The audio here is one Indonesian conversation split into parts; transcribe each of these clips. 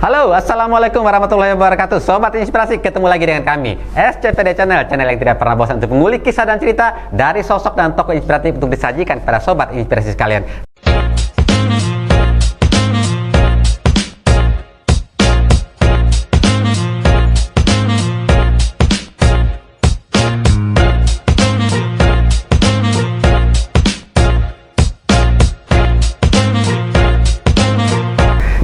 Halo, Assalamualaikum warahmatullahi wabarakatuh. Sobat Inspirasi, ketemu lagi dengan kami SCPD Channel, channel yang tidak pernah bosan untuk mengulik kisah dan cerita dari sosok dan tokoh inspiratif untuk disajikan kepada Sobat Inspirasi sekalian.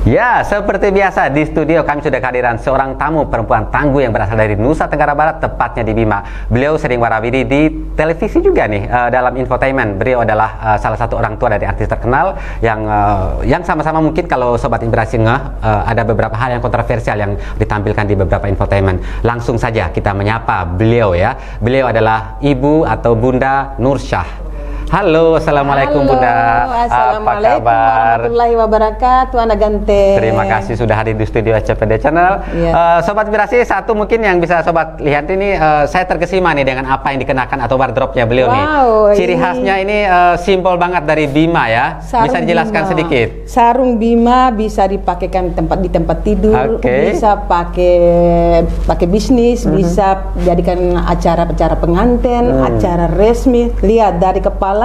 Ya, seperti biasa di studio kami sudah kehadiran seorang tamu perempuan tangguh yang berasal dari Nusa Tenggara Barat, tepatnya di Bima. Beliau sering warawiri di televisi juga nih, dalam infotainment. Beliau adalah salah satu orang tua dari artis terkenal yang sama-sama mungkin kalau Sobat Inspirasi ada beberapa hal yang kontroversial yang ditampilkan di beberapa infotainment. Langsung saja kita menyapa beliau ya. Beliau adalah Ibu atau Bunda Nursyah. Halo, Assalamualaikum. Halo, Bunda. Assalamualaikum apa kabar? Warahmatullahi wabarakatuh, Anak Gante. Terima kasih sudah hadir di studio SCPD Channel. Sobat Inspirasi, satu mungkin yang bisa Sobat lihat ini, saya terkesima nih dengan apa yang dikenakan atau wardrobe-nya beliau nih. Ciri khasnya ini simpel banget dari Bima ya. Sarung bisa dijelaskan Bima. sedikit? Sarung Bima bisa dipakaikan di tempat tidur, bisa pakai bisnis, bisa jadikan acara-acara pengantin, acara resmi. Lihat dari kepala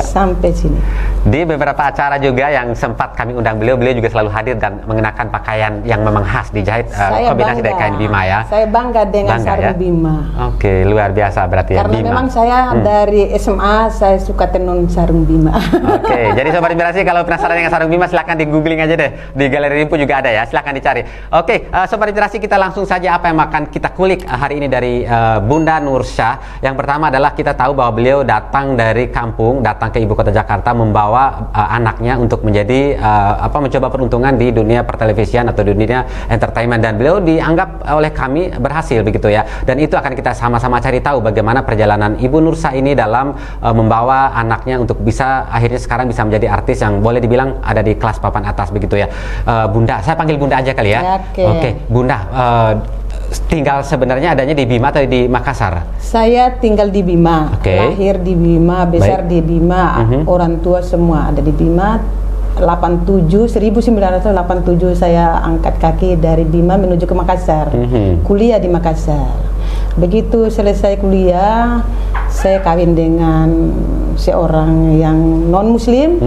sampai sini. Di beberapa acara juga yang sempat kami undang beliau juga selalu hadir dan mengenakan pakaian yang memang khas dijahit kombinasi dari kain Bima ya. Saya bangga dengan sarung Bima. Oke, luar biasa berarti ya. Karena Bima. memang saya dari SMA saya suka tenun sarung Bima. Oke, jadi Sobat Inspirasi kalau penasaran dengan sarung Bima silahkan di googling aja deh. Di galeri info juga ada ya, silahkan dicari. Oke, Sobat Inspirasi, kita langsung saja apa yang akan kita kulik hari ini dari Bunda Nursyah. Yang pertama adalah kita tahu bahwa beliau datang dari kampung, datang ke ibu kota Jakarta membawa anaknya untuk menjadi mencoba peruntungan di dunia pertelevisian atau dunia entertainment, dan beliau dianggap oleh kami berhasil begitu ya. Dan itu akan kita sama-sama cari tahu bagaimana perjalanan Ibu Nursyah ini dalam membawa anaknya untuk bisa akhirnya sekarang bisa menjadi artis yang boleh dibilang ada di kelas papan atas begitu ya. Bunda, saya panggil Bunda aja kali ya. Oke, Bunda, tinggal sebenarnya adanya di Bima atau di Makassar? Saya tinggal di Bima, lahir di Bima, besar di Bima, orang tua semua ada di Bima. 1987 saya angkat kaki dari Bima menuju ke Makassar, kuliah di Makassar. Begitu selesai kuliah, saya kawin dengan seorang yang non muslim.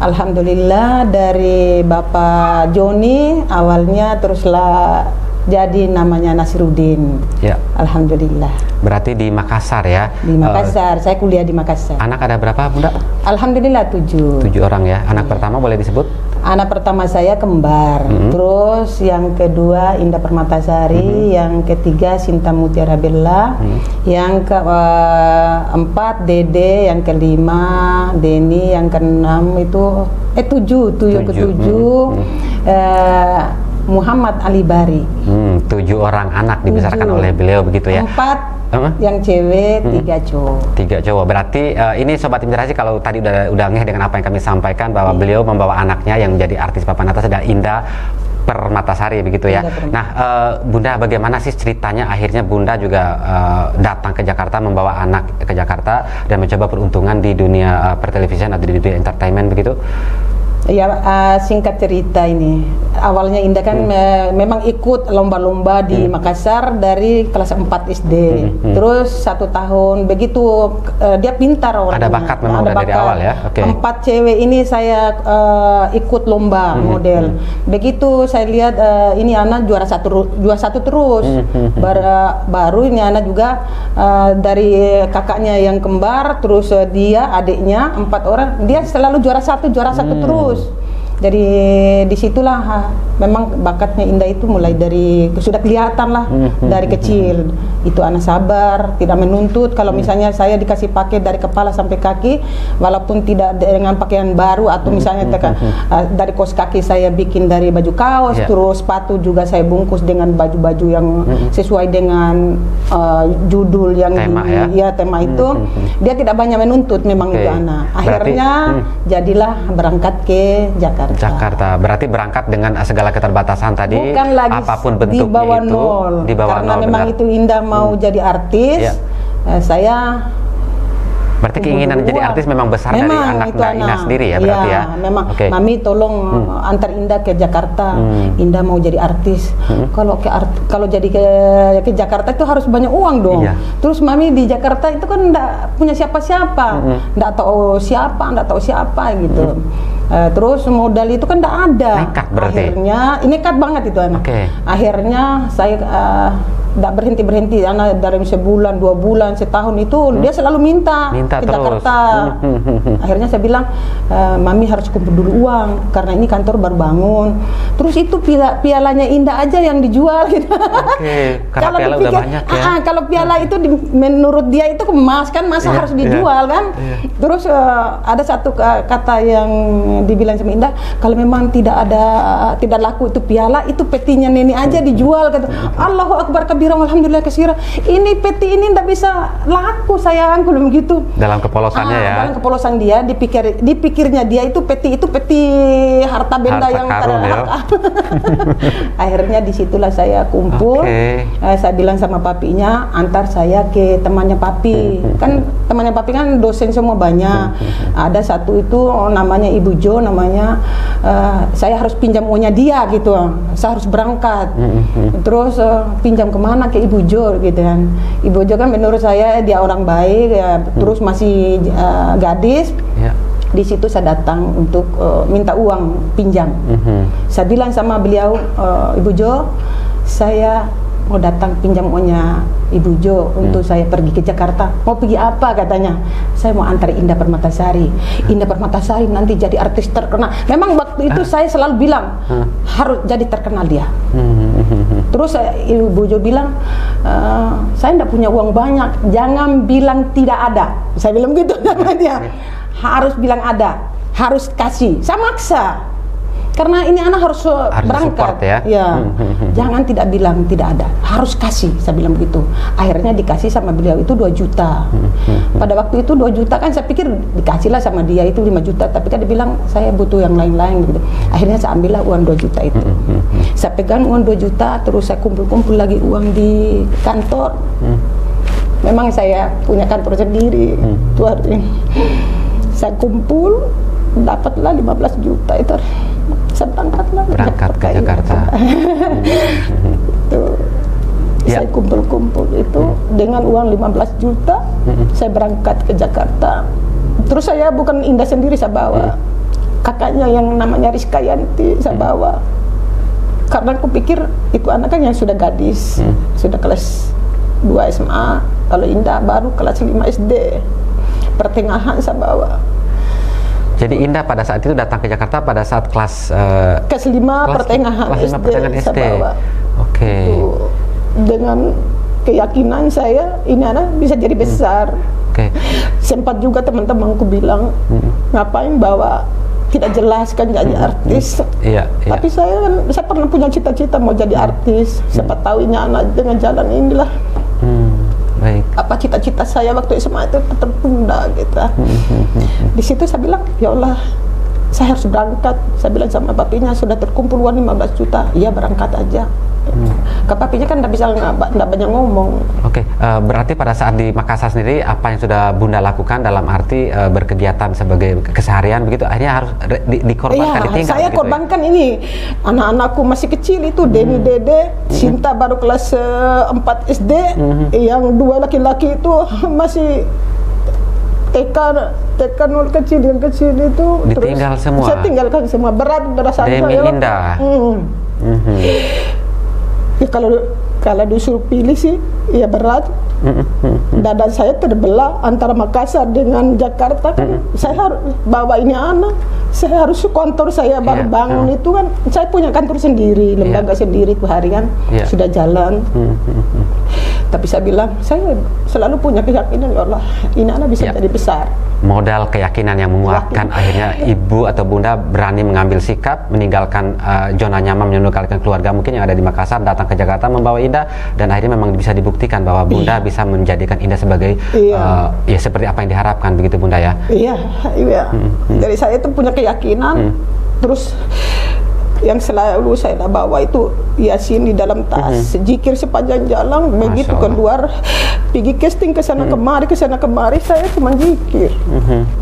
Alhamdulillah dari Bapak Joni awalnya, teruslah jadi namanya Nasiruddin. Ya. Alhamdulillah. Berarti di Makassar ya? Di Makassar, saya kuliah di Makassar. Anak ada berapa, Bunda? Alhamdulillah 7 orang ya. Anak pertama boleh disebut? Anak pertama saya kembar, terus yang kedua Indah Permatasari, yang ketiga Sinta Mutiara Bella, yang keempat Dede, yang kelima Deni, yang keenam itu ketujuh Muhammad Ali Bari. 7 orang anak dibesarkan oleh beliau begitu ya. 4 yang cewek, 3 cowok. 3 cowok. Berarti ini Sobat Inspirasi, kalau tadi udah ngeh dengan apa yang kami sampaikan bahwa beliau membawa anaknya yang menjadi artis papan atas adalah Indah Permatasari begitu ya. Nah, Bunda, bagaimana sih ceritanya akhirnya Bunda juga datang ke Jakarta, membawa anak ke Jakarta dan mencoba peruntungan di dunia pertelevisian atau di dunia entertainment begitu? Ya, singkat cerita ini, awalnya Indah kan memang ikut lomba-lomba di Makassar dari kelas 4 SD. Terus 1 tahun begitu, dia pintar orangnya. Ada bakat memang dari awal ya. 4 cewek ini saya ikut lomba model. Begitu saya lihat ini anak juara satu terus. Baru ini anak juga dari kakaknya yang kembar, terus dia adiknya 4 orang, dia selalu juara satu terus. Jadi disitulah memang bakatnya Indah itu mulai dari sudah kelihatan lah dari kecil. Itu anak sabar, tidak menuntut. Kalau misalnya saya dikasih pakai dari kepala sampai kaki, walaupun tidak dengan pakaian baru atau misalnya dari kaos kaki saya bikin dari baju kaos, terus sepatu juga saya bungkus dengan baju-baju yang sesuai dengan judul yang tema itu. Dia tidak banyak menuntut memang itu anak. Akhirnya jadilah berangkat ke Jakarta. Berarti berangkat dengan segala keterbatasan tadi. Bukan lagi apapun bentuknya di bawah itu nol. Di bawah karena nol, memang benar. Itu Indah mau jadi artis. Saya Berarti keinginan jadi artis memang besar dari anak Mbak Ina sendiri ya berarti ya? Memang. Mami tolong antar Indah ke Jakarta. Indah mau jadi artis. Kalau jadi ke Jakarta itu harus banyak uang dong. Terus Mami di Jakarta itu kan enggak punya siapa-siapa. Enggak tahu siapa gitu. Terus modal itu kan enggak ada. Nekat berarti. Akhirnya nekat banget itu anak. Akhirnya saya enggak berhenti anak dari sebulan, 2 bulan, setahun itu dia selalu minta ke terus. Jakarta. Akhirnya saya bilang, Mami harus kumpul dulu uang karena ini kantor baru bangun. Terus itu pialanya Indah aja yang dijual gitu. Karena piala udah banyak ya. Kalau piala itu menurut dia itu emas kan, masa harus dijual kan. Terus ada satu kata yang dibilang sama Indah, kalau memang tidak laku itu piala, itu petinya nenek aja dijual kata. Allahu Akbar kabira alhamdulillah kasira. Ini peti ini ndak bisa laku sayang, belum gitu. Dalam kepolosannya ya. Dalam kepolosan dia dipikirnya dia itu peti harta benda yang karun, ya. Akhirnya disitulah saya kumpul. Saya bilang sama papinya, antar saya ke temannya papi. Kan temannya papi kan dosen semua banyak. Ada satu itu namanya Ibu Jo, namanya saya harus pinjam uangnya dia gitu. Saya harus berangkat. Terus pinjam kemana, ke Ibu Jo gitu kan. Ibu Jo kan menurut saya dia orang baik ya, terus masih gadis. Di situ saya datang untuk minta uang pinjam. Saya bilang sama beliau, Ibu Jo, saya mau datang pinjam uangnya Ibu Jo untuk saya pergi ke Jakarta. Mau pergi apa katanya? Saya mau antar Indah Permatasari. Indah Permatasari nanti jadi artis terkenal. Memang waktu itu saya selalu bilang harus jadi terkenal dia. Terus Ibu Jo bilang, saya tidak punya uang banyak, jangan bilang tidak ada. Saya bilang gitu sama dia. Harus bilang ada, harus kasih. Saya maksa. Karena ini anak harus berangkat, support, ya. Jangan tidak bilang tidak ada, harus kasih. Saya bilang begitu. Akhirnya dikasih sama beliau itu 2 juta. Pada waktu itu 2 juta kan saya pikir dikasihlah sama dia itu 5 juta, tapi kan dia bilang saya butuh yang lain-lain gitu. Akhirnya saya ambillah uang 2 juta itu. Saya pegang uang 2 juta, terus saya kumpul-kumpul lagi uang di kantor. Memang saya punya kantor sendiri. Saya kumpul, dapatlah 15 juta itu. Saya berangkat ke Jakarta. Saya kumpul-kumpul itu dengan uang 15 juta. Saya berangkat ke Jakarta. Terus saya bukan Indah sendiri saya bawa. Kakaknya yang namanya Rizka Yanti saya bawa. Karena aku pikir itu anak kan yang sudah gadis, sudah kelas 2 SMA. Kalau Indah baru kelas 5 SD. Pertengahan saya bawa. Jadi Indah pada saat itu datang ke Jakarta pada saat kelas 5 pertengahan SD. Saya bawa. Dengan keyakinan saya ini anak bisa jadi besar. Sempat juga teman-temanku bilang, ngapain bawa tidak jelas kan jadi artis. Tapi saya pernah punya cita-cita mau jadi artis. Siapa tahu ini anak dengan jalan inilah. Apa cita-cita saya waktu SMA itu tertunda gitu. Di situ saya bilang, ya Allah, saya harus berangkat. Saya bilang sama papinya, sudah terkumpul uang 15 juta. Iya, berangkat aja. Ke papinya kan nggak banyak ngomong. Berarti pada saat di Makassar sendiri apa yang sudah Bunda lakukan dalam arti berkegiatan sebagai keseharian begitu akhirnya harus dikorbankan, ditinggal. Saya korbankan ini anak-anakku masih kecil itu Denny, Dede, Sinta baru kelas 4 SD, yang 2 laki-laki itu masih TK 0 kecil, yang kecil itu ditinggal terus semua. Saya tinggalkan semua, berat berasa Demi Indah. Ya kalau disuruh pilih sih ya berat. Dada saya terbelah antara Makassar dengan Jakarta kan. Saya harus bawa ini anak. Saya harus kantor saya baru bangun itu kan. Saya punya kantor sendiri, lembaga sendiri harian sudah jalan. Tapi saya bilang, saya selalu punya keyakinan, ya Allah, ini anak bisa jadi besar. Modal keyakinan yang menguatkan akhirnya ibu atau bunda berani mengambil sikap, meninggalkan zona nyaman, meninggalkan keluarga mungkin yang ada di Makassar, datang ke Jakarta membawa Indah, dan akhirnya memang bisa dibuktikan bahwa bunda bisa menjadikan Indah sebagai ya seperti apa yang diharapkan, begitu bunda ya? Iya. Dari saya itu punya keyakinan, terus yang selalu saya bawa itu Yasin di dalam tas, zikir sepanjang jalan. Begitu keluar pergi casting ke sana kemari, saya cuma zikir.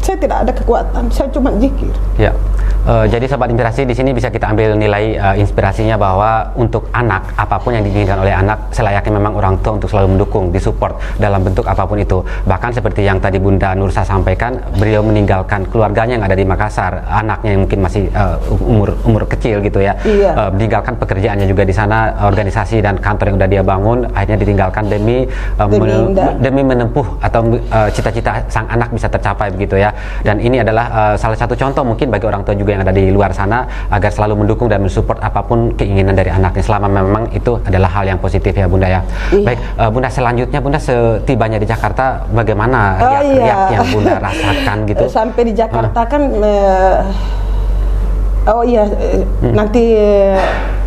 Saya tidak ada kekuatan, saya cuma zikir. Ya. Jadi sobat inspirasi, di sini bisa kita ambil nilai inspirasinya bahwa untuk anak, apapun yang diinginkan oleh anak, selayaknya memang orang tua untuk selalu mendukung, disupport dalam bentuk apapun itu. Bahkan seperti yang tadi Bunda Nursa sampaikan, beliau meninggalkan keluarganya yang ada di Makassar, anaknya yang mungkin masih umur kecil gitu ya, meninggalkan pekerjaannya juga di sana, organisasi dan kantor yang udah dia bangun, akhirnya ditinggalkan demi menempuh atau cita-cita sang anak bisa tercapai begitu ya. Dan ini adalah salah satu contoh mungkin bagi orang tua juga yang ada di luar sana agar selalu mendukung dan mensupport apapun keinginan dari anaknya selama memang itu adalah hal yang positif ya Bunda ya. Baik, Bunda, selanjutnya Bunda setibanya di Jakarta bagaimana riak-riak yang Bunda rasakan gitu? Sampai di Jakarta kan nanti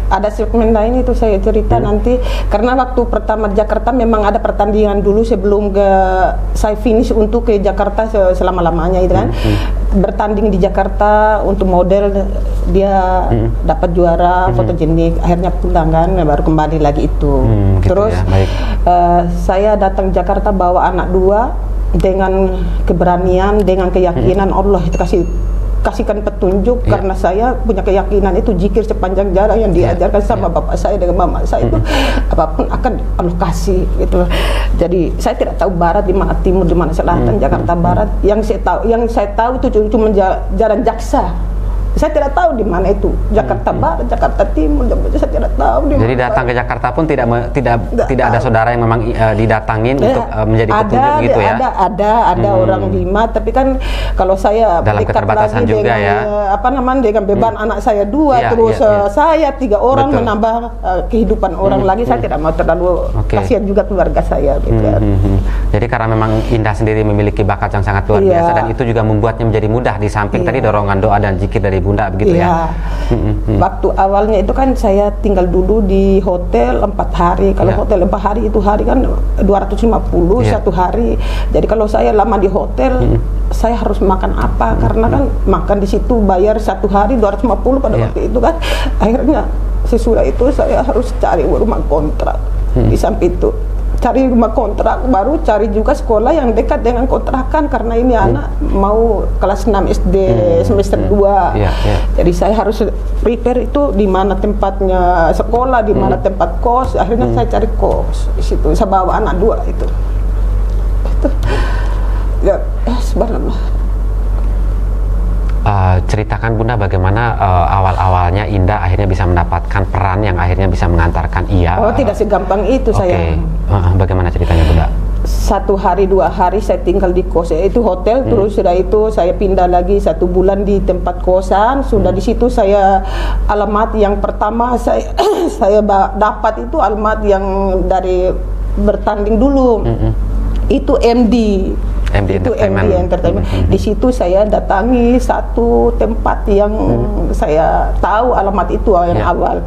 ada segmen lain itu saya cerita nanti, karena waktu pertama di Jakarta memang ada pertandingan dulu sebelum saya finish untuk ke Jakarta selama-lamanya itu kan. Bertanding di Jakarta untuk model, dia dapat juara fotogenik, akhirnya pulang kan, baru kembali lagi itu. Gitu Terus ya, saya datang Jakarta bawa anak 2 dengan keberanian, dengan keyakinan Allah itu kasihkan petunjuk, karena saya punya keyakinan itu zikir sepanjang jalan yang diajarkan sama bapak saya dengan mama saya itu apapun akan Allah kasih gitu. Jadi saya tidak tahu barat di mana, timur di mana, selatan, Jakarta Barat. Yang saya tahu itu cuma jalan Jaksa. Saya tidak tahu di mana itu, Jakarta Barat, Jakarta Timur, saya tidak tahu di mana. Jadi datang ke Jakarta pun tidak ada saudara yang memang didatangin untuk menjadi petunjuk gitu ya? Ada orang 5, tapi kan kalau saya dalam keterbatasan lagi juga dengan dengan beban anak saya 2, terus saya 3 orang menambah kehidupan orang lagi, saya tidak mau terlalu kasihan juga keluarga saya gitu ya. Jadi karena memang Indah sendiri memiliki bakat yang sangat luar biasa dan itu juga membuatnya menjadi mudah di samping tadi dorongan doa dan zikir dari Bunda begitu ya. Waktu awalnya itu kan saya tinggal dulu di hotel 4 hari. Kalau hotel 4 hari itu hari kan 250 satu hari. Jadi kalau saya lama di hotel, saya harus makan apa? Karena kan makan di situ bayar 1 hari 250 pada waktu itu kan. Akhirnya sesudah itu saya harus cari rumah kontrak. Di samping itu cari rumah kontrak, baru cari juga sekolah yang dekat dengan kontrakan, karena ini anak mau kelas 6 SD semester 2. Jadi saya harus prepare itu di mana tempatnya sekolah, di mana tempat kos. Akhirnya saya cari kos di situ. Saya bawa anak 2 itu. Ya, subhanallah. Ceritakan Bunda bagaimana awal-awalnya Indah akhirnya bisa mendapatkan peran yang akhirnya bisa mengantarkan ia. Tidak segampang itu saya. Bagaimana ceritanya Bunda? 1 hari 2 hari saya tinggal di kos itu hotel, terus sudah itu saya pindah lagi 1 bulan di tempat kosan. Sudah di situ saya alamat yang pertama saya dapat itu alamat yang dari bertanding dulu. Itu MD Entertainment. Di situ saya datangi satu tempat yang saya tahu alamat itu yang awal.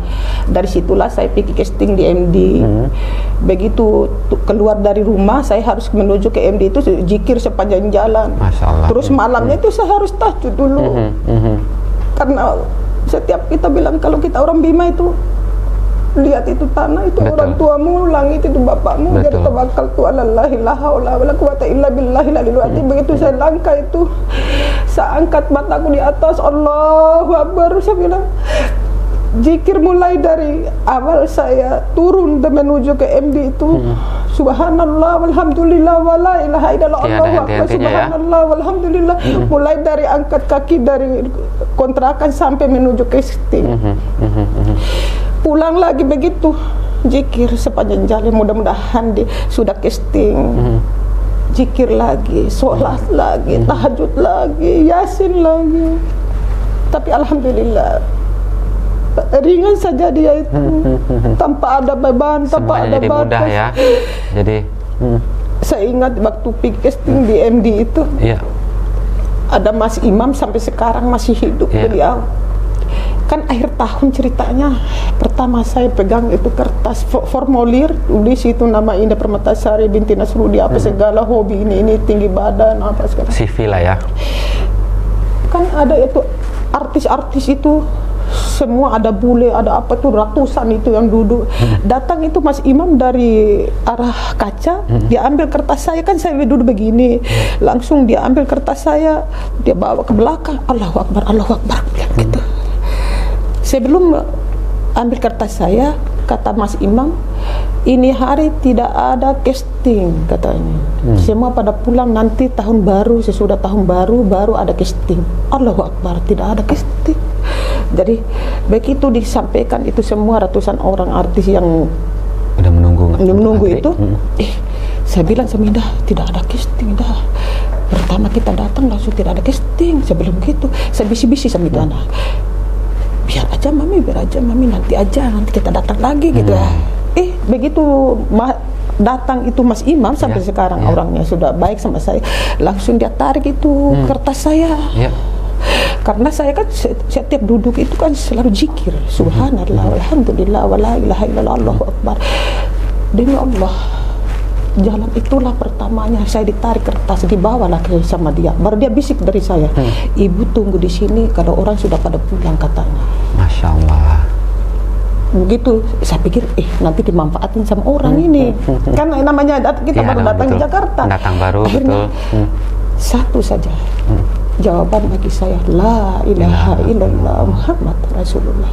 Dari situlah saya pergi casting di MD. Begitu keluar dari rumah, saya harus menuju ke MD itu zikir sepanjang jalan. Masya Allah. Terus malamnya itu saya harus tahajud dulu. Karena setiap kita bilang kalau kita orang Bima itu lihat itu tanah itu orang tuamu, langit itu bapakmu, jadi tawakal tu alallahi la haula wala quwata illa billahil aliyil azim. Begitu saya langkah itu, saya angkat mataku di atas, Allahu Akbar, saya bilang zikir mulai dari awal saya turun dan menuju ke MD itu. Subhanallah walhamdulillah wala ilaha illallah Allahu Akbar, subhanallah walhamdulillah. Mulai dari angkat kaki dari kontrakan sampai menuju casting. Pulang lagi begitu zikir sepanjang jalan, mudah-mudahan sudah casting. Zikir lagi, sholat lagi, tahajud lagi, yasin lagi. Tapi alhamdulillah ringan saja dia itu, tanpa ada beban, tanpa ada batas. Ya. Jadi saya ingat waktu casting di MD itu, ada Mas Imam sampai sekarang masih hidup beliau. Kan akhir tahun ceritanya, pertama saya pegang itu kertas formulir, tulis itu nama Indah Permatasari binti Nasrudi, apa segala hobi ini tinggi badan apa segala. CV lah ya. Kan ada itu artis-artis itu semua ada bule, ada apa tuh, ratusan itu yang duduk. Datang itu Mas Imam dari arah kaca, dia ambil kertas saya, kan saya duduk begini, langsung dia ambil kertas saya, dia bawa ke belakang, Allahu Akbar, bilang gitu. Sebelum ambil kertas saya, kata Mas Imam, ini hari tidak ada casting katanya. Semua pada pulang nanti tahun baru, sesudah tahun baru baru ada casting. Allahu Akbar, tidak ada casting. Jadi begitu disampaikan itu, semua ratusan orang artis yang udah menunggu itu, saya bilang sama Indah, tidak ada casting dah. Pertama kita datang langsung tidak ada casting. Sebelum gitu saya bisi-bisi sama itu anak, biar aja mami, nanti kita datang lagi gitu ya. Begitu datang itu Mas Imam sampai sekarang orangnya sudah baik sama saya, langsung dia tarik itu kertas saya. Karena saya kan setiap duduk itu kan selalu zikir, subhanallah, alhamdulillah, wala ilaha illallah, Allahu Akbar. Demi Allah, jalan itulah pertamanya saya ditarik kertas, dibawalah sama dia. Baru dia bisik dari saya, ibu tunggu di sini kalau orang sudah pada pulang katanya. Masya Allah. Begitu saya pikir, nanti dimanfaatin sama orang ini. Kan namanya kita baru datang betul. ke Jakarta. Datang baru, akhirnya, betul. Satu saja jawaban bagi saya, la ilaha illallah Muhammad Rasulullah.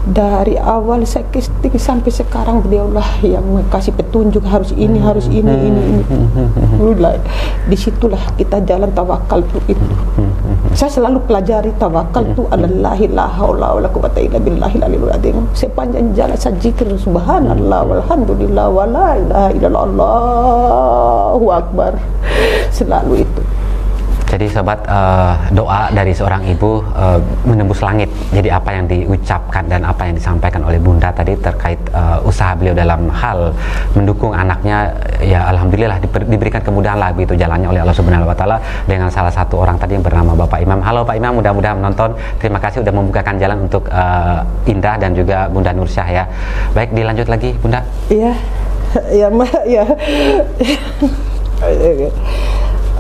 Dari awal saya casting sampai sekarang beliaulah yang kasih petunjuk, harus ini, harus ini. Mulai disitulah kita jalan tawakal itu. Saya selalu pelajari tawakal itu adalah la haula wala quwata illa billahil aliyil azim. Sepanjang jalan saya zikir subhanallah walhamdulillah wala ilaha illallah, Allahu Akbar. Selalu itu. Jadi sobat, doa dari seorang ibu menembus langit. Jadi apa yang diucapkan dan apa yang disampaikan oleh Bunda tadi terkait usaha beliau dalam hal mendukung anaknya, ya alhamdulillah diberikan kemudahan lah begitu jalannya oleh Allah Subhanahu wa taala dengan salah satu orang tadi yang bernama Bapak Imam. Halo Pak Imam, mudah-mudahan menonton. Terima kasih sudah membukakan jalan untuk Indah dan juga Bunda Nursyah ya. Baik, dilanjut lagi Bunda. Iya. Ya, Mbak, ya.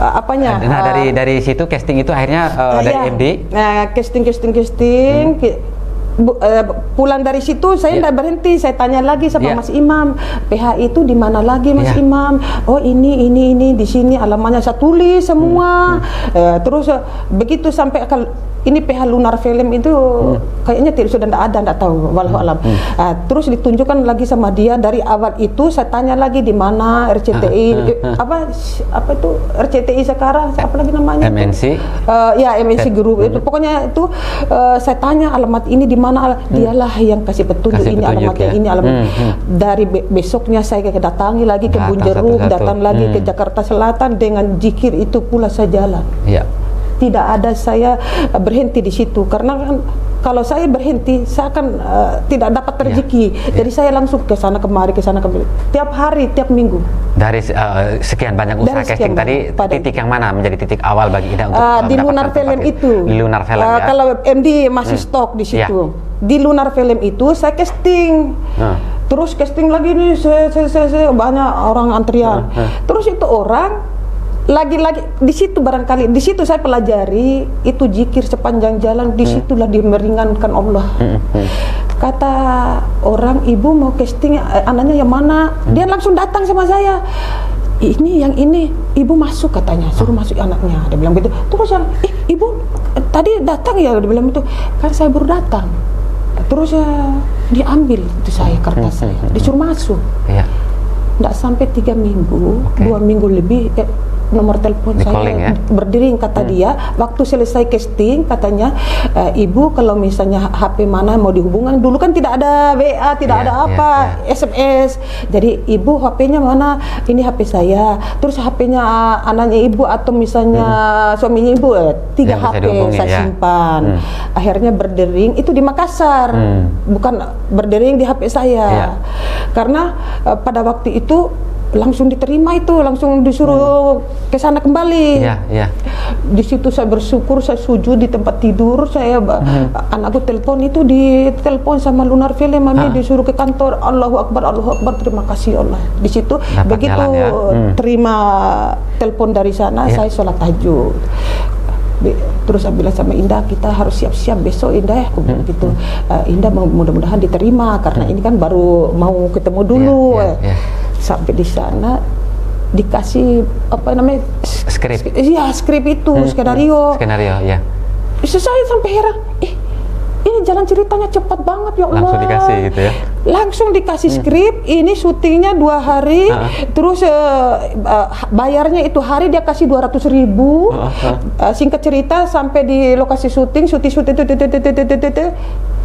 Apanya? Nah, dari situ casting itu akhirnya dari MD. Nah, casting. Pulang dari situ saya tidak berhenti, saya tanya lagi sama Mas Imam, PH itu di mana lagi Mas Imam? Oh ini di sini alamatnya saya tulis semua. Terus begitu sampai ini PH Lunar Film itu kayaknya sudah tidak tahu, walau alam. Terus ditunjukkan lagi sama dia. Dari awal itu saya tanya lagi di mana RCTI, apa itu RCTI sekarang, apa lagi namanya? MNC. Ya MNC Group itu. Pokoknya itu saya tanya alamat ini di mana. Dialah yang kasih petunjuk, ini alamatnya, ini alamat. Dari besoknya saya datangi lagi ke Bunjeruk, datang lagi ke Jakarta Selatan dengan zikir itu pula saya jalan. Tidak ada saya berhenti di situ, karena kan kalau saya berhenti saya akan tidak dapat rezeki. Jadi saya langsung ke sana kemari, tiap hari, tiap minggu. Dari sekian banyak usaha casting tadi, titik yang mana menjadi titik awal bagi Ida untuk di Lunar Film itu? Di Lunar Film ya. Kalau MD masih stok di situ. Di Lunar Film itu saya casting. Terus casting lagi nih, saya banyak orang antrian. Terus itu orang lagi-lagi di situ, barangkali di situ saya pelajari itu zikir sepanjang jalan. Disitulah dia meringankan Allah. Kata orang, ibu mau casting anaknya yang mana? Dia langsung datang sama saya. Ini yang ini, ibu masuk katanya, suruh masuk anaknya. Dia bilang gitu. Terus yang, ibu tadi datang ya? Dia bilang itu. Kan saya baru datang. Terus diambil itu saya kertas saya, disuruh masuk. Nggak sampai 3 minggu, 2 minggu lebih. Nomor telepon saya berdering, kata dia waktu selesai casting katanya, ibu kalau misalnya HP mana mau dihubungkan, dulu kan tidak ada WA, tidak ada apa, SMS. Jadi ibu HP-nya mana? Ini HP saya. Terus HP-nya anaknya ibu atau misalnya suaminya ibu, 3 HP saya simpan. Akhirnya berdering itu di Makassar, bukan berdering di HP saya. Karena pada waktu itu langsung diterima, itu langsung disuruh ke sana kembali. Di situ saya bersyukur, saya sujud di tempat tidur saya. Anakku telepon itu, ditelepon sama Lunar Film, mami disuruh ke kantor. Allahu Akbar, terima kasih Allah. Di situ begitu terima telepon dari sana, saya sholat tahajud. Terus saya bilang sama Indah, kita harus siap-siap besok Indah ya, aku bilang gitu. Indah mudah-mudahan diterima karena ini kan baru mau ketemu dulu. Sampai di sana dikasih apa namanya skrip. Iya, skrip itu skenario. Skenario, ya. Saya sampai heran, ini jalan ceritanya cepat banget ya Allah. Langsung dikasih gitu ya. Langsung dikasih skrip, ini syutingnya 2 hari, terus bayarnya itu hari dia kasih 200.000. Singkat cerita sampai di lokasi syuting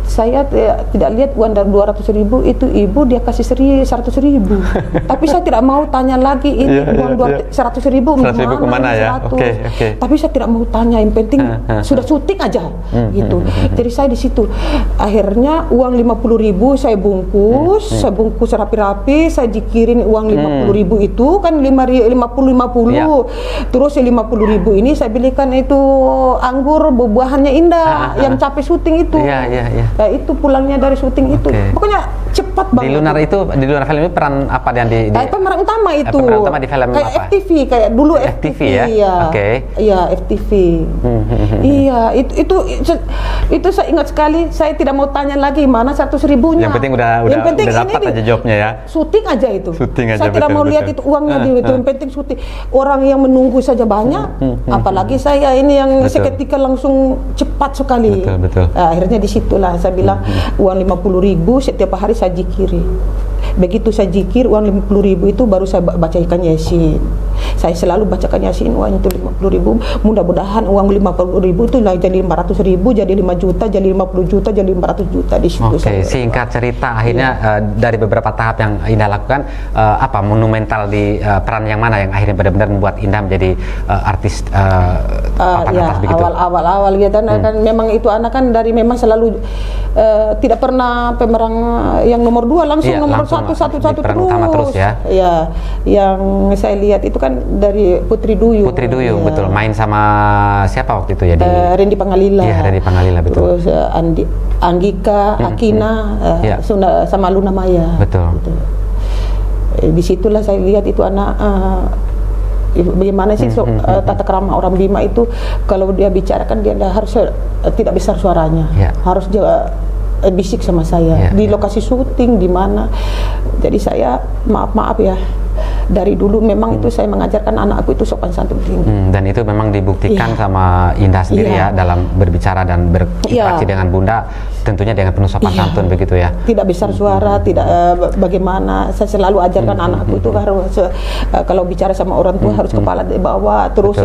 saya tidak lihat uang dari 200.000 itu ibu dia kasih 100.000. Tapi saya tidak mau tanya lagi ini uang 100.000 kemana ya? Oke. Tapi saya tidak mau tanya, yang penting sudah syuting aja gitu. Jadi saya di situ akhirnya uang 50.000 saya bungkus rapi-rapi, saya dikirim uang 50.000 itu kan 50. Terus 50.000 ini saya belikan itu anggur buah-buahannya Indah yang capek syuting itu. Ya, itu pulangnya dari syuting itu. Pokoknya cepat banget. Di luar film ini peran apa yang pemeran utama itu. Pemeran utama di film kayak apa? FTV, kayak dulu FTV FTV ya. Iya, FTV. Iya, itu saya ingat sekali. Saya tidak mau tanya lagi mana 100.000-nya. Yang penting udah dapat aja jobnya ya. Syuting aja itu. Saya tidak mau lihat itu uangnya di itu. Yang penting syuting. Orang yang menunggu saja banyak. Apalagi saya ini yang seketika langsung cepat sekali. Betul. Akhirnya disitulah saya bilang uang 50.000 setiap hari saya zikiri. Begitu saya zikir uang 50.000 itu baru saya bacakan Yasin. Saya selalu bacakan Yasin uang itu 50.000. Mudah-mudahan uang 50.000 itu jadi 500.000, jadi 5 juta, jadi 50 juta, jadi 500 juta di situ. Singkat cerita akhirnya dari beberapa tahap yang Indah lakukan, apa monumental di peran yang mana yang akhirnya benar-benar membuat Indah menjadi artis papan atas begitu? Awal gitu kan memang itu anak kan dari memang selalu tidak pernah pemeran yang nomor 2 langsung nomor 1 terus ya. Iya, yang saya lihat itu kan dari Putri Duyung. Betul. Main sama siapa waktu itu ya? Randy Pangalila. Iya, Randy Pangalila betul. Terus Anggika, Akina, sama Luna Maya. Betul. Disitulah saya lihat itu anak bagaimana sih tata krama orang Bima itu kalau dia bicarakan dia harus tidak besar suaranya, harus dia bisik sama saya di lokasi syuting di mana. Jadi saya maaf ya, dari dulu memang itu saya mengajarkan anakku itu sopan santun tinggi. Dan itu memang dibuktikan sama Indah sendiri ya dalam berbicara dan berinteraksi dengan Bunda, tentunya dengan penuh sopan santun begitu ya. Tidak besar suara, tidak bagaimana. Saya selalu ajarkan anakku itu harus kalau bicara sama orang tua harus kepala di bawah, terus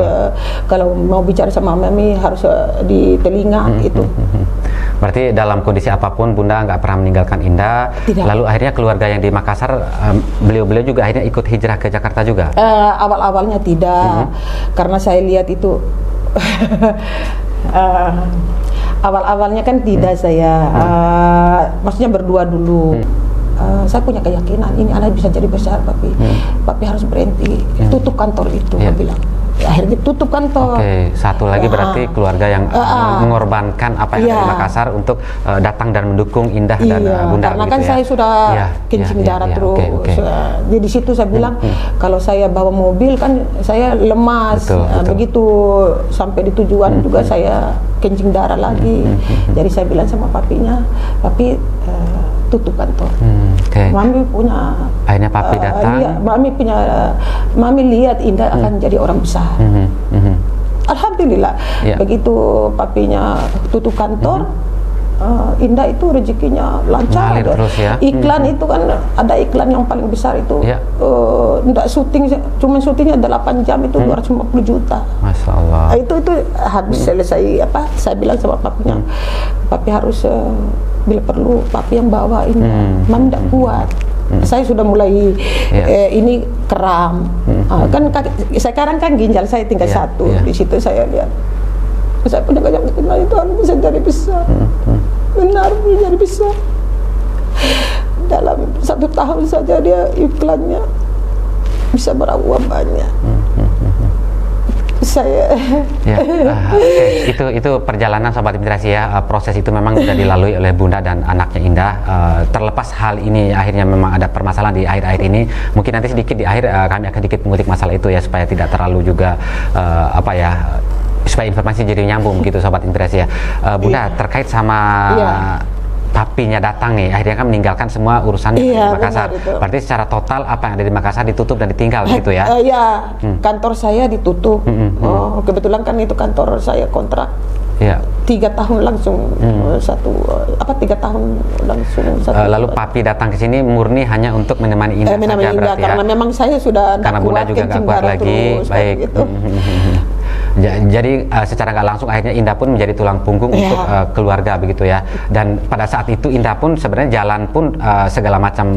kalau mau bicara sama mami harus di telinga itu. Berarti dalam kondisi apapun Bunda nggak pernah meninggalkan Indah. Tidak. Lalu akhirnya keluarga yang di Makassar, beliau juga akhirnya ikut hijrah ke Jakarta juga? Awal-awalnya tidak, karena saya lihat itu awal-awalnya kan tidak saya, maksudnya berdua dulu. Saya punya keyakinan ini anak bisa jadi besar, papi harus berhenti, tutup kantor itu, saya bilang. Akhirnya tutup kantor. Satu lagi berarti keluarga yang mengorbankan apa yang ada di Makassar untuk datang dan mendukung Indah dan Bunda. Karena kan saya sudah kencing darah terus. Jadi situ saya bilang kalau saya bawa mobil kan saya lemas. Begitu sampai di tujuan juga saya kencing darah lagi. Jadi saya bilang sama papinya, papi tutup kantor. Mami punya. Akhirnya papi datang. Mami lihat Indah akan jadi orang besar. Alhamdulillah. Begitu papinya tutup kantor, Indah itu rezekinya lancar. Terus ya. Iklan itu kan ada iklan yang paling besar itu. Enggak syuting, cuma syutingnya 8 jam itu 250 juta. Masya Allah. Itu habis selesai saya bilang sama papinya, papi harus bila perlu papi yang bawa ini, mami tidak kuat. Saya sudah mulai ini kram. Kan sekarang kan ginjal saya tinggal 1. Di situ saya lihat saya punya keyakinan itu harus bisa jadi besar. Benar jadi besar. Dalam 1 tahun saja dia iklannya bisa berapa banyak. Saya itu perjalanan Sobat Inspirasi ya. Proses itu memang sudah dilalui oleh Bunda dan anaknya Indah. Terlepas hal ini akhirnya memang ada permasalahan di akhir-akhir ini, mungkin nanti sedikit di akhir kami akan sedikit mengutik masalah itu ya, supaya tidak terlalu juga supaya supaya informasi jadi nyambung gitu Sobat Inspirasi ya. Bunda, terkait sama papinya datang nih, akhirnya kan meninggalkan semua urusan di Makassar. Berarti secara total apa yang ada di Makassar ditutup dan ditinggal gitu ya? Iya, kantor saya ditutup. Kebetulan kan itu kantor saya kontrak. 3 tahun langsung 3 tahun langsung lalu papi datang ke sini murni hanya untuk menemani Indah saja berarti ya? Karena memang saya sudah karena Bunda juga nggak kuat lagi, baik. Gitu. Jadi secara nggak langsung akhirnya Indah pun menjadi tulang punggung untuk keluarga begitu ya. Dan pada saat itu Indah pun sebenarnya jalan pun segala macam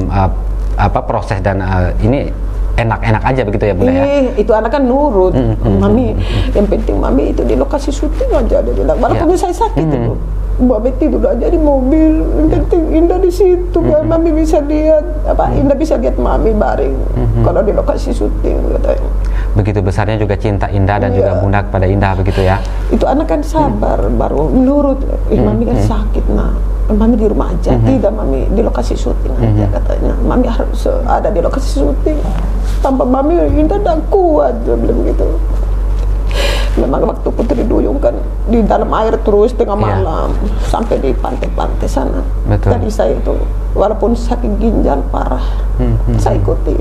proses dan ini enak-enak aja begitu ya Bunda ya. Itu anak kan nurut. Mami, yang penting Mami itu di lokasi syuting aja dia bilang. Walaupun saya sakit itu. Mami tidur aja di mobil. Yang penting Indah di situ kan Mami bisa lihat Indah bisa lihat Mami baring kalau di lokasi syuting katanya. Begitu besarnya juga cinta Indah dan juga Bunda kepada Indah begitu ya. Itu anak kan sabar baru menurut Mami kan sakit Mami di rumah aja, tidak Mami di lokasi syuting aja katanya. Mami harus ada di lokasi syuting. Tanpa Mami Indah tidak kuat, dia bilang gitu. Memang waktu Putri Duyung kan di dalam air terus tengah malam sampai di pantai-pantai sana. Betul. Jadi saya itu walaupun sakit ginjal parah, saya ikuti.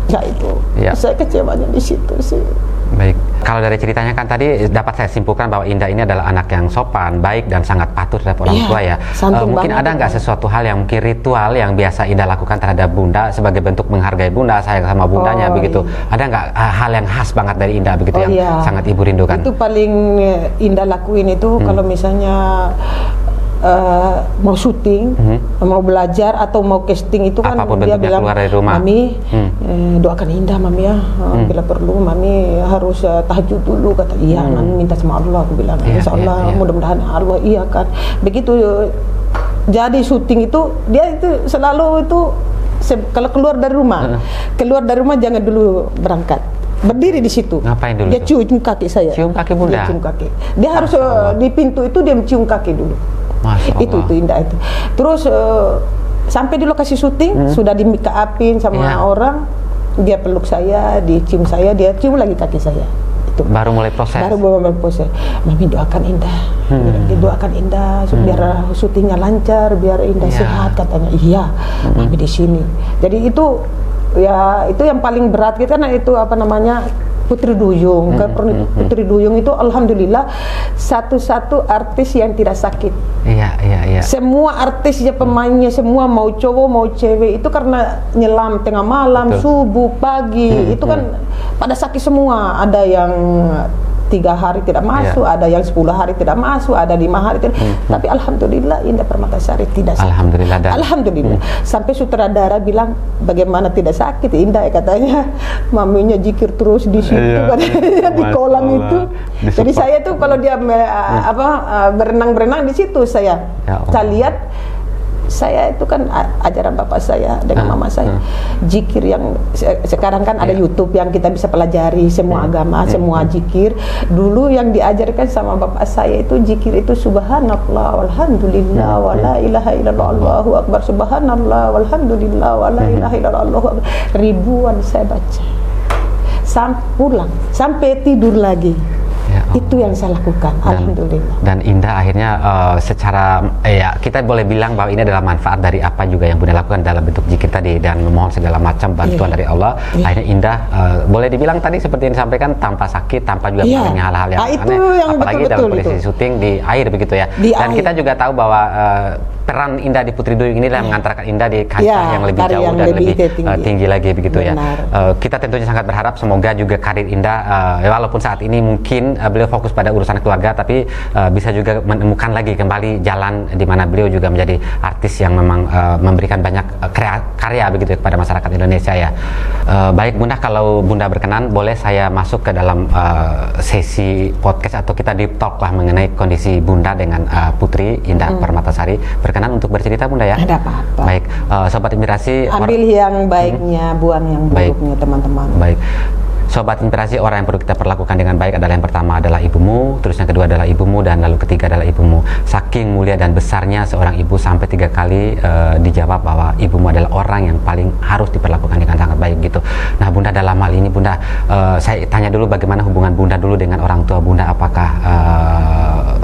Ya itu, saya kecewanya di situ sih. Baik, kalau dari ceritanya kan tadi dapat saya simpulkan bahwa Indah ini adalah anak yang sopan, baik dan sangat patuh terhadap orang tua ya. Mungkin ada nggak sesuatu hal yang mungkin ritual yang biasa Indah lakukan terhadap Bunda sebagai bentuk menghargai Bunda, sayang sama Bundanya begitu? Ada nggak hal yang khas banget dari Indah begitu yang sangat Ibu rindukan? Itu paling Indah lakuin itu kalau misalnya mau syuting, mau belajar atau mau casting itu kan apapun dia bilang, dari rumah. Mami doakan Indah Mami ya, bila perlu Mami harus tahajud dulu kata. Iya Mami minta sama Allah, aku bilang insya Allah mudah-mudahan Allah iya kan. Begitu jadi syuting itu dia itu selalu itu kalau keluar dari rumah jangan dulu berangkat. Berdiri di situ. Ngapain dulu? Dia cium kaki saya. Cium kaki Bunda. Dia cium kaki. Dia harus di pintu itu dia cium kaki dulu. Itu Indah itu. Terus sampai di lokasi syuting sudah di make upin sama orang, dia peluk saya, dicium saya, dia cium lagi kaki saya. Itu. Baru mulai proses. Mami doakan Indah. Doakan Indah biar syutingnya lancar, biar Indah sehat katanya. Iya. Mami di sini. Jadi itu itu yang paling berat gitu karena itu Putri Duyung. Putri Duyung itu alhamdulillah satu-satu artis yang tidak sakit. Iya. Semua artis pemainnya semua mau cowok mau cewek itu karena nyelam tengah malam, subuh, pagi itu kan pada sakit semua. Ada yang 3 hari tidak masuk, ada yang 10 hari tidak masuk, ada 5 hari tidak. Tapi alhamdulillah Indah Permatasari tidak sakit. Alhamdulillah. Sampai sutradara bilang bagaimana tidak sakit Indah katanya. Maminya zikir terus di situ katanya di kolam itu. Jadi saya tuh kalau dia berenang-berenang di situ saya lihat. Saya itu kan ajaran bapak saya dengan mama saya zikir yang sekarang kan ada YouTube yang kita bisa pelajari semua agama, semua zikir. Dulu yang diajarkan sama bapak saya itu zikir itu subhanallah walhamdulillah wala ilaha illallah allahu akbar, subhanallah walhamdulillah wala ilaha illallah allahu akbar. Ribuan saya baca pulang sampai tidur lagi. Itu yang saya lakukan, alhamdulillah. Dan Indah akhirnya secara kita boleh bilang bahwa ini adalah manfaat dari apa juga yang Bunda lakukan dalam bentuk zikir tadi dan memohon segala macam bantuan dari Allah. Akhirnya Indah boleh dibilang tadi seperti yang disampaikan tanpa sakit, tanpa juga mengalami hal-hal yang aneh, apalagi dalam kondisi syuting di air begitu ya. Dan kita juga tahu bahwa peran Indah di Putri Duyung inilah mengantarkan Indah di kancah yang lebih jauh dan lebih tinggi lagi begitu ya. Kita tentunya sangat berharap semoga juga karir Indah walaupun saat ini mungkin beliau fokus pada urusan keluarga, tapi bisa juga menemukan lagi kembali jalan di mana beliau juga menjadi artis yang memang memberikan banyak karya begitu ya, kepada masyarakat Indonesia ya. Baik Bunda, kalau Bunda berkenan boleh saya masuk ke dalam sesi podcast atau kita deep talk lah mengenai kondisi Bunda dengan Putri Indah Permatasari. Berkenan untuk bercerita Bunda ya? Ada apa-apa. Baik, Sobat Inspirasi, ambil yang baiknya, buang yang buruknya teman-teman. Baik. Sobat Inspirasi, orang yang perlu kita perlakukan dengan baik adalah yang pertama adalah ibumu, terus yang kedua adalah ibumu, dan lalu ketiga adalah ibumu. Saking mulia dan besarnya seorang ibu sampai 3 kali dijawab bahwa ibumu adalah orang yang paling harus diperlakukan dengan sangat baik gitu. Nah Bunda, dalam hal ini Bunda, saya tanya dulu bagaimana hubungan Bunda dulu dengan orang tua Bunda, apakah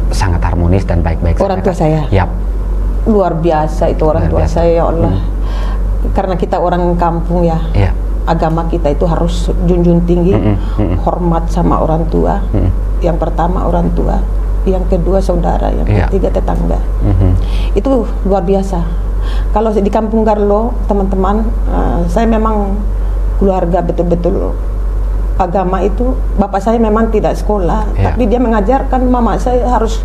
sangat harmonis dan baik-baik? Orang tua saya? Yap. Luar biasa itu orang tua saya, ya Allah. Karena kita orang kampung ya. Agama kita itu harus junjung tinggi, hormat sama orang tua. Yang pertama orang tua, yang kedua saudara, yang ketiga tetangga. Itu luar biasa. Kalau di Kampung Garlo, teman-teman, saya memang keluarga betul-betul agama itu. Bapak saya memang tidak sekolah, tapi dia mengajarkan mama saya harus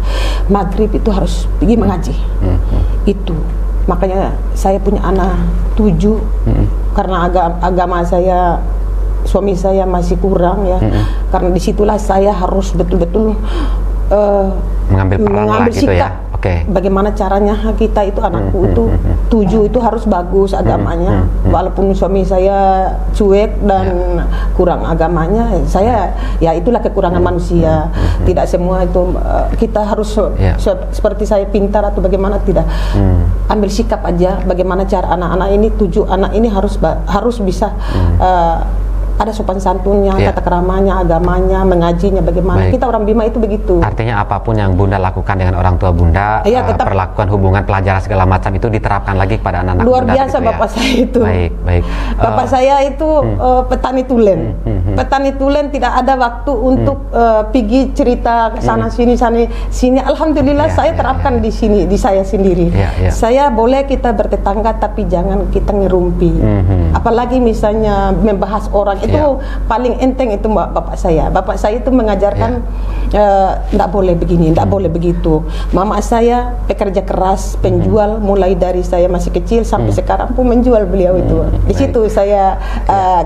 maghrib itu harus pergi mengaji. Itu makanya saya punya anak 7 karena agama saya, suami saya masih kurang ya. Karena disitulah saya harus betul-betul mengambil gitu sikap. ya. Bagaimana caranya kita itu anakku itu 7 itu harus bagus agamanya. Walaupun suami saya cuek dan kurang agamanya, saya ya itulah kekurangan manusia. Tidak semua itu kita harus seperti saya pintar atau bagaimana, tidak. Ambil sikap aja bagaimana cara anak-anak ini 7 anak ini harus bisa ada sopan santunnya, tata keramanya, agamanya, mengajinya bagaimana. Kita orang Bima itu begitu. Artinya apapun yang Bunda lakukan dengan orang tua Bunda, perlakuan hubungan pelajaran segala macam itu diterapkan lagi pada anak-anak luar Bunda. Biasa Bapak saya itu. Baik. Bapak saya itu petani tulen. Petani tulen, tidak ada waktu untuk pergi cerita ke sana sini. Alhamdulillah saya terapkan di sini, di saya sendiri. Saya boleh kita bertetangga tapi jangan kita ngerumpi. Apalagi misalnya membahas orang, itu paling enteng itu bapak saya. Bapak saya itu mengajarkan tidak boleh begini, tidak boleh begitu. Mama saya pekerja keras, penjual, mulai dari saya masih kecil sampai sekarang pun menjual beliau itu. Di situ saya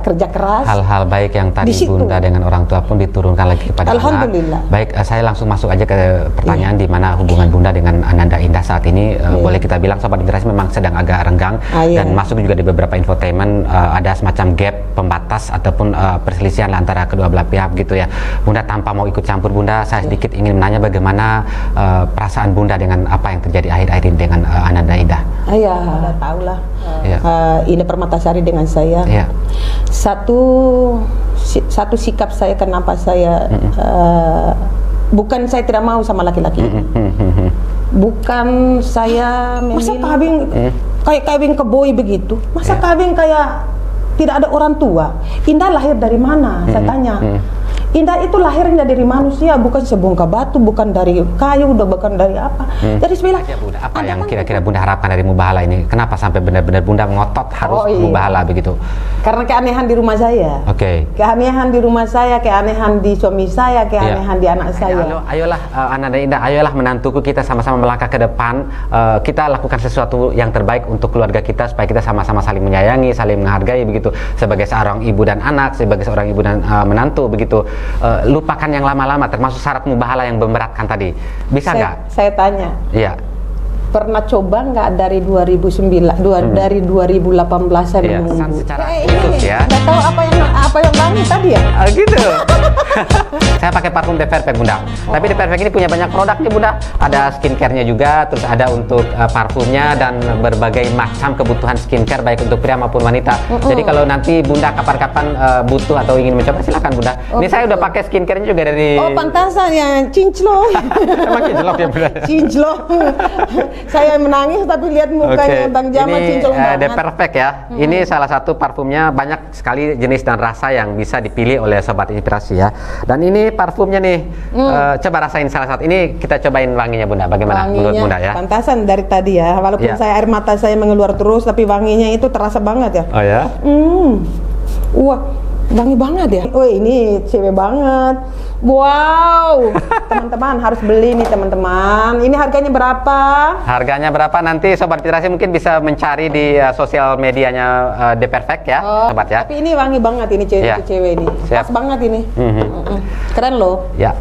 kerja keras. Hal-hal baik yang tadi Bunda dengan orang tua pun diturunkan lagi kepada Alhamdulillah. anak. Baik, saya langsung masuk aja ke pertanyaan di mana hubungan Bunda dengan Ananda Indah saat ini. Boleh kita bilang Sobat Inspirasi memang sedang agak renggang dan masuk juga di beberapa infotainment ada semacam gap pembatas ataupun perselisihan antara kedua belah pihak gitu ya. Bunda, tanpa mau ikut campur Bunda, saya sedikit ingin menanya bagaimana perasaan Bunda dengan apa yang terjadi akhir-akhir ini dengan Ananda Indah. Udah tahu lah. Ini Permatasari dengan saya. Satu sikap saya kenapa saya bukan saya tidak mau sama laki-laki. Bukan saya masa kawin kayak kawin keboi begitu. Masa kawin kayak tidak ada orang tua. Indah lahir dari mana? Saya tanya. Indah itu lahirnya dari manusia, bukan sebongkah batu, bukan dari kayu, bukan dari apa. Jadi sebenarnya apa yang kira-kira Bunda harapkan dari Mubahala ini? Kenapa sampai benar-benar Bunda ngotot harus Mubahala begitu? Karena keanehan di rumah saya. Keanehan di rumah saya, keanehan di suami saya, keanehan di anak saya. Ayolah Ananda Indah, ayolah menantuku, kita sama-sama melangkah ke depan. Kita lakukan sesuatu yang terbaik untuk keluarga kita supaya kita sama-sama saling menyayangi, saling menghargai begitu. Sebagai seorang ibu dan anak, sebagai seorang ibu dan menantu begitu. Lupakan yang lama-lama, termasuk syarat mubahala yang memberatkan tadi. Bisa nggak? Saya tanya. Pernah coba nggak dari 2009, dari 2018 saya menunggu. Secara khusus ya. Nggak tahu apa yang bangun tadi ya? Gitu. Saya pakai parfum The Perfect Bunda. Tapi The Perfect ini punya banyak produk nih Bunda. Ada skincare-nya juga, terus ada untuk parfumnya dan berbagai macam kebutuhan skincare baik untuk pria maupun wanita. Jadi kalau nanti Bunda kapan-kapan butuh atau ingin mencoba silakan Bunda. Ini saya udah pakai skincare-nya juga dari. Pantasan yang cinclok. Emang cinclok ya Bunda? Cinclok. Saya menangis tapi lihat mukanya Bang Jamal cinclok banget. The Perfect ya. Ini salah satu parfumnya, banyak sekali jenis dan rasa yang bisa dipilih oleh Sobat Inspirasi ya. Dan ini parfumnya nih. Coba rasain salah satu. Ini kita cobain wanginya Bunda. Bagaimana menurut Bunda ya? Pantasan dari tadi ya. Walaupun saya air mata saya mengeluar terus, tapi wanginya itu terasa banget ya. Oh ya? Wah, wangi banget ya. Oh ini cewek banget. Wow, teman-teman harus beli nih teman-teman. Ini harganya berapa? Harganya berapa? Nanti Sobat Inspirasi mungkin bisa mencari di sosial medianya The Perfect ya, Sobat ya. Tapi ini wangi banget ini cewek ini. Pas banget ini. Keren loh. Ya.